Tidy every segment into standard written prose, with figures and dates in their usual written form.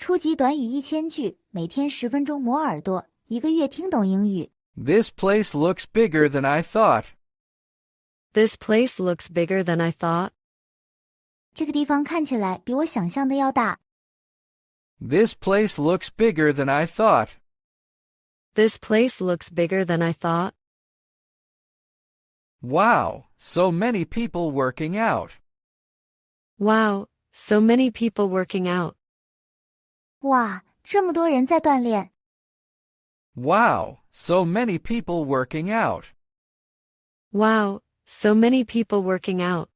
初级短语1000句，每天10分钟磨耳朵，一个月听懂英语。This place looks bigger than I thought. This place looks bigger than I thought. 这个地方看起来比我想象的要大。This place looks bigger than I thought. This place looks bigger than I thought. Wow, so many people working out. Wow, so many people working out. 哇，这么多人在锻炼。Wow, so many people working out. Wow, so many people working out.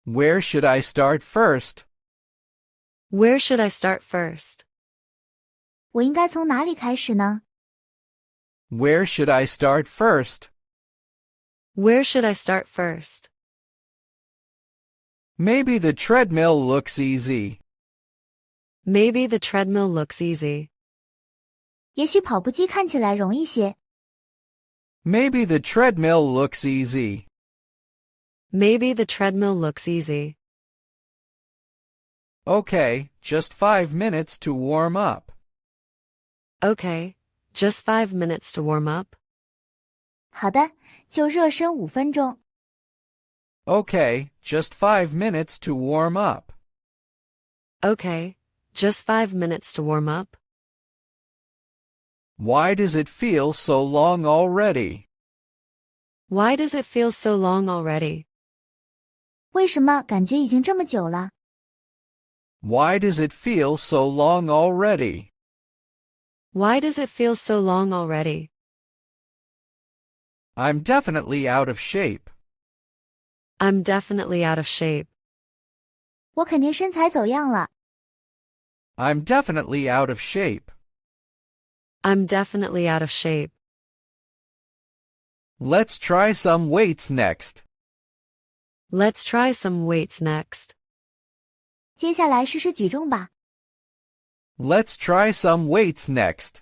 Where should I start first? Where should I start first? 我应该从哪里开始呢？ Where should I start first? Where should I start first? Maybe the treadmill looks easy. Maybe the treadmill looks easy. 也许跑步机看起来容易些。Maybe the treadmill looks easy. Maybe the treadmill looks easy. Okay, just 5 minutes to warm up. Okay, just 5 minutes to warm up. 好的，就热身5分钟。Okay, just 5 minutes to warm up. Okay, just 5 minutes to warm up. Why does it feel so long already? Why does it feel so long already? 为什么感觉已经这么久了？ Why does it feel so long already? Why does it feel so long already? I'm definitely out of shape. I'm definitely out of shape. 我肯定身材走样了。 I'm definitely out of shape. I'm definitely out of shape. Let's try some weights next. Let's try some weights next. 接下来试试举重吧。 Let's try some weights next.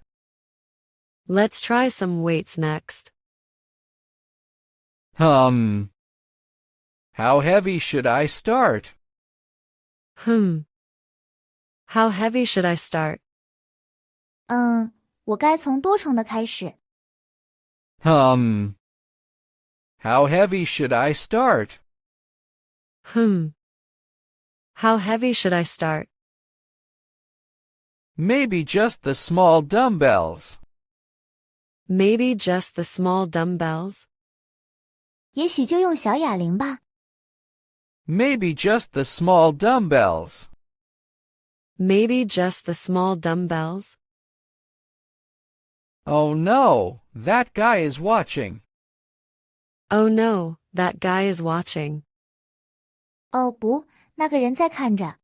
Let's try some weights next. How heavy should I start? How heavy should I start? 我该从多重的开始。 How heavy should I start? How heavy should I start? Maybe just the small dumbbells. Maybe just the small dumbbells. 也许就用小哑铃吧。 Maybe just the small dumbbells. Maybe just the small dumbbells. Oh no, that guy is watching. Oh no, that guy is watching. 哦不，那个人在看着。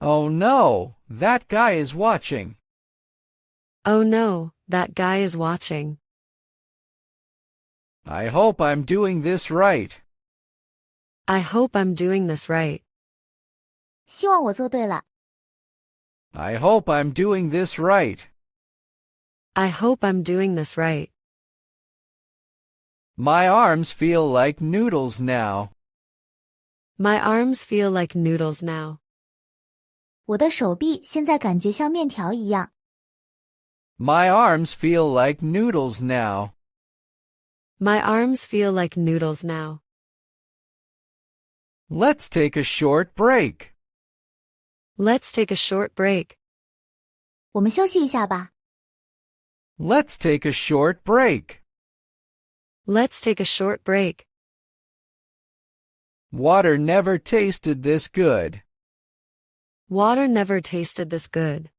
Oh no, that guy is watching. Oh no, that guy is watching. I hope I'm doing this right. I hope I'm doing this right. 希望我做对了。 I hope I'm doing this right. I hope I'm doing this right. My arms feel like noodles now. My arms feel like noodles now. 我的手臂现在感觉像面条一样。 My arms feel like noodles now. My arms feel like noodles now. Let's take a short break. Let's take a short break. 我们休息一下吧。 Let's take a short break. Let's take a short break. Water never tasted this good. Water never tasted this good.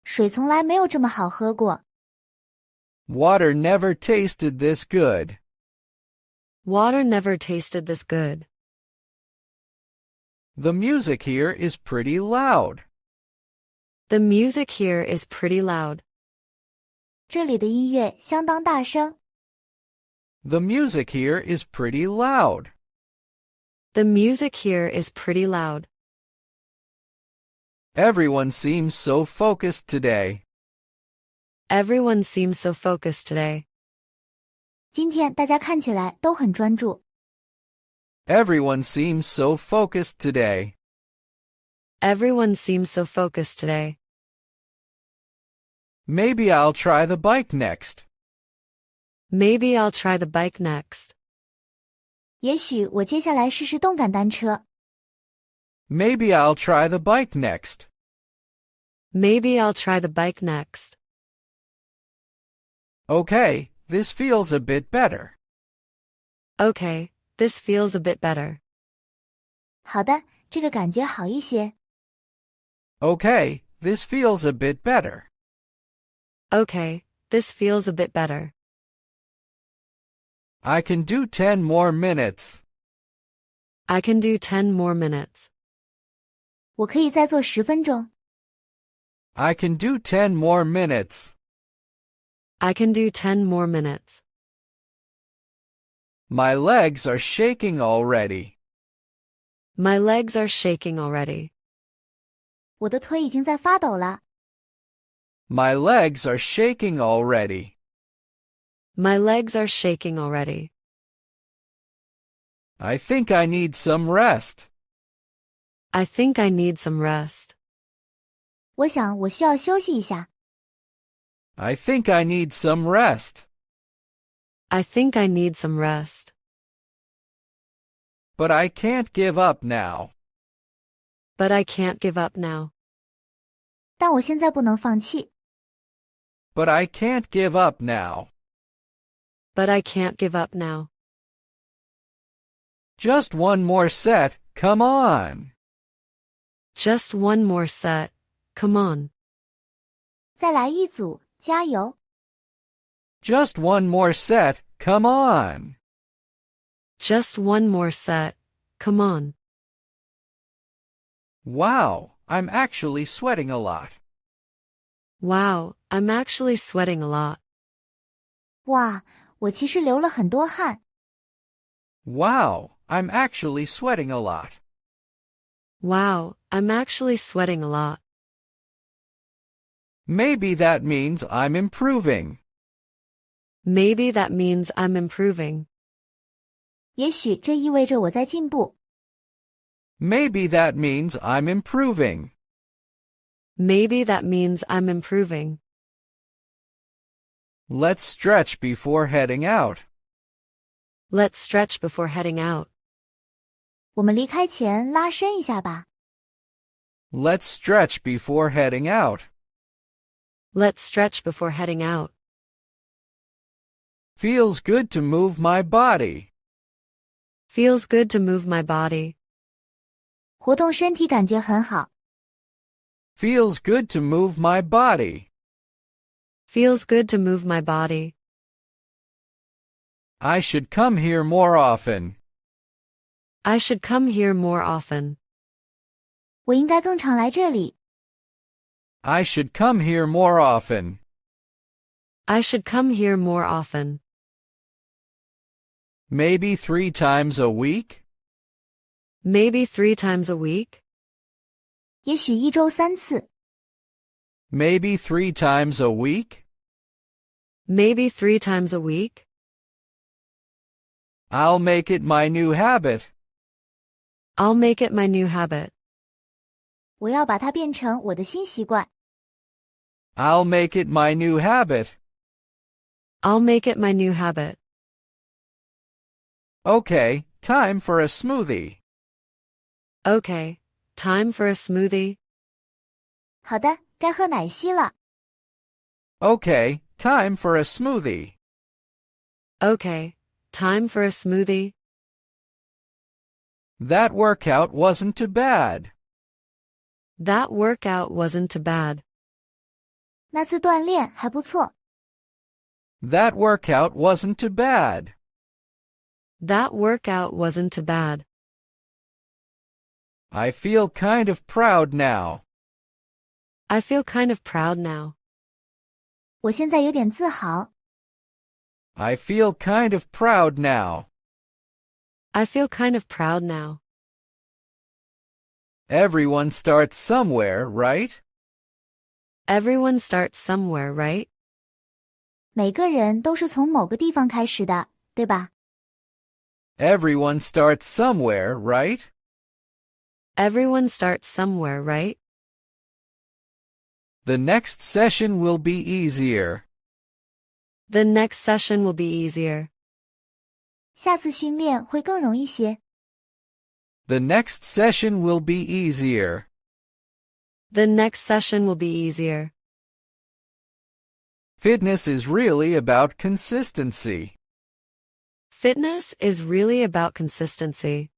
水从来没有这么好喝过。 Water never tasted this good. Water never tasted this good. The music here is pretty loud. The music here is pretty loud. 这里的音乐相当大声。 The music here is pretty loud. The music here is pretty loud. Everyone seems so focused today. Everyone seems so focused today. 今天大家看起来都很专注。 Everyone seems so focused today. Everyone seems so focused today. Maybe I'll try the bike next. Maybe I'll try the bike next. 也许我接下来试试动感单车。Maybe I'll try the bike next. Maybe I'll try the bike next. Okay, this feels a bit better. Okay, this feels a bit better. 好的，这个感觉好一些。Okay, this feels a bit better. Okay, this feels a bit better. I can do 10 more minutes. I can do 10 more minutes. 我可以再做10分钟。I can do 10 more minutes. I can do 10 more minutes. My legs are shaking already. My legs are shaking already. 我的腿已经在发抖了。My legs are shaking already. My legs are shaking already. I think I need some rest. I think I need some rest. 我想我需要休息一下。I think I need some rest. I think I need some rest. But I can't give up now. But I can't give up now. 但我现在不能放弃。But I can't give up now. But I can't give up now. Just one more set, come on. Just one more set, come on. 再来一组，加油。Just one more set, come on. Just one more set, come on. Wow, I'm actually sweating a lot. Wow, I'm actually sweating a lot. 哇，我其实流了很多汗。Wow, I'm actually sweating a lot. Wow, I'm actually sweating a lot. Maybe that means I'm improving. Maybe that means I'm improving. 也许这意味着我在进步。Maybe that means I'm improving. Maybe that means I'm improving. Let's stretch before heading out. Let's stretch before heading out. 我们离开前拉伸一下吧。Let's stretch before heading out. Let's stretch before heading out. Feels good to move my body. Feels good to move my body. 活动身体感觉很好。Feels good to move my body. Feels good to move my body. I should come here more often. I should come here more often. 我应该更常来这里。I should come here more often. I should come here more often. Maybe 3 times a week? Maybe 3 times a week? 也许一周3次。Maybe 3 times a week? Maybe 3 times a week? I'll make it my new habit. I'll make it my new habit. 我要把它变成我的新习惯。I'll make it my new habit. I'll make it my new habit. Okay, time for a smoothie. Okay, time for a smoothie. 好的，该喝奶昔了。Okay, time for a smoothie. Okay, time for a smoothie. That workout wasn't too bad. That workout wasn't too bad. 那次锻炼还不错。That workout wasn't too bad. That workout wasn't too bad. I feel kind of proud now. I feel kind of proud now. 我现在有点自豪。I feel kind of proud now. I feel kind of proud now. Everyone starts somewhere, right? Everyone starts somewhere, right? 每个人都是从某个地方开始的，对吧？ Everyone starts somewhere, right? Everyone starts somewhere, right? The next session will be easier. The next session will be easier. 下次训练会更容易些。The next session will be easier. The next session will be easier. Fitness is really about consistency. Fitness is really about consistency.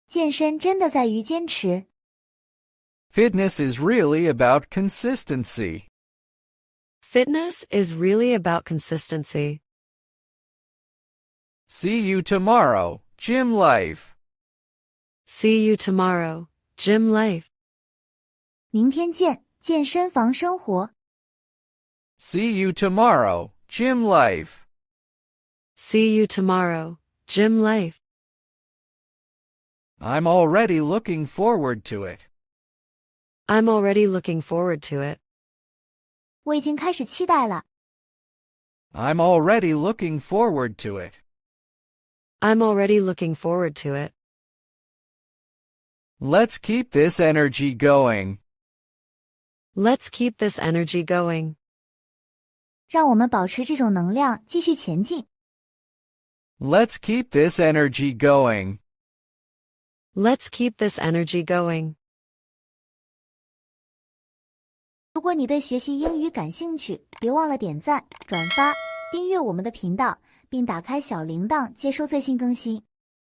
健身真的在于坚持。Fitness is really about consistency. Fitness is really about consistency. See you tomorrow, gym life. See you tomorrow, gym life. 明天见，健身房生活。See you tomorrow, gym life. See you tomorrow, gym life. I'm already looking forward to it. I'm already looking forward to it. 我已经开始期待了。I'm already looking forward to it. I'm already looking forward to it. Let's keep this energy going. Let's keep this energy going. 让我们保持这种能量，继续前进。Let's keep this energy going. Let's keep this energy going. 如果你对学习英语感兴趣，别忘了点赞、转发、订阅我们的频道，并打开小铃铛接收最新更新。